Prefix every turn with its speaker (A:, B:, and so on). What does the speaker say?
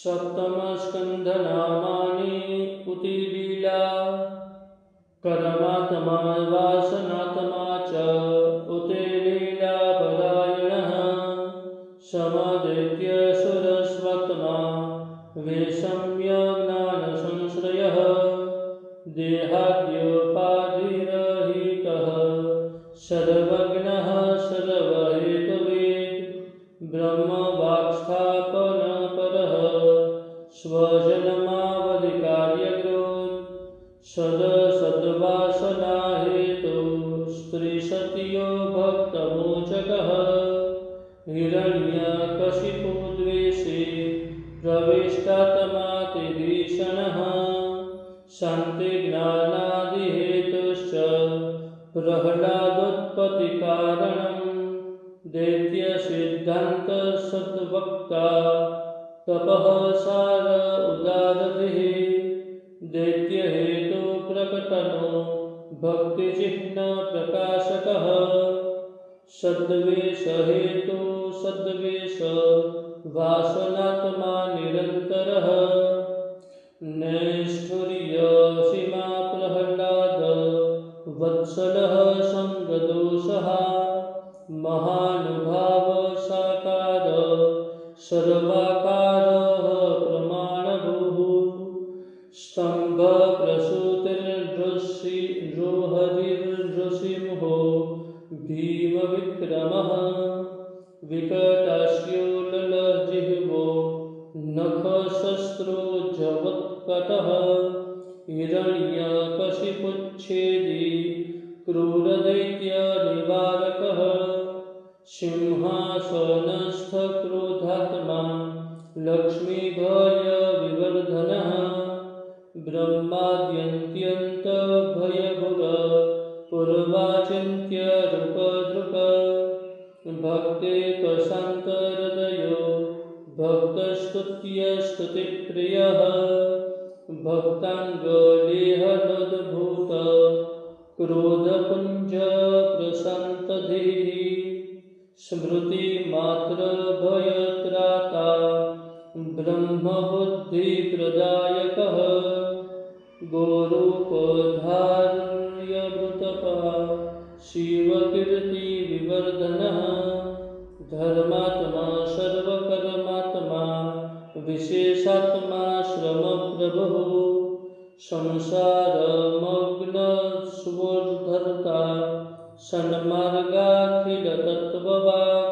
A: सप्तमस्कन्धनामानि उतिलीला परमात्मा वासनात्मा च उतिलीला परायणः समदैत्यसुरस्वत्मा वैषम्य ज्ञानसंश्रयः देहाद्योपाधिरहितः सर्वज्ञः सर्वहेतुविद् ब्रह्मवाक्स्थापनपरः स्वजन्मावधिकार्यकृत् सदसद्वासनाहेतुः स्त्रीसत्यो भक्तमोचकः हिरण्यकशिपुद्वेषी प्रविष्टात्मातिभीषणः शान्तिज्ञानादिहेतुश्च प्रह्लादोत्पत्तिकारणम् दैत्यसिद्धान्तसद्वक्ता तपः सार उदारधिः दैत्यहेतुप्रकटनो भक्तिचिह्नप्रकाशकः सद्वेषहेतु सद्वेष वासनात्मा निरन्तरः नैष्ठुर्यसीमा प्रह्लाद वत्सलः सङ्गदोषः महानुभाव साकार सर्वाकारः प्रमाणभूः स्तम्भप्रसूतिर्नृहरिर्नृसिंहो भीमविक्रमः विकटास्योल्लजिह्वो नखशस्त्रोज्जवत्कटः हिरण्यकशिपुच्छेदी क्रूरदैत्यनिवारकः सिंहासनस्थक्रोधात्मा लक्ष्मीभयविवर्धनः ब्रह्माद्यन्त्यन्तभयभुर पूर्वाचिन्त्यरूपदृक् भक्तेकशान्तहृदयो भक्तस्तुत्यस्तुतिप्रियः भक्ताङ्गलेहनोद्भूत क्रोधपुञ्जप्रशान्तधीः स्मृतिमात्रभयत्राता ब्रह्मबुद्धिप्रदायकः गोरूपधार्यवृतपः शिवकीर्तिविवर्धनः धर्मात्मा सर्वकर्मात्मा विशेषात्मा श्रमप्रभुः संसारमग्नस्वोद्धर्ता सन्मार्गाखिलतत्त्ववाक्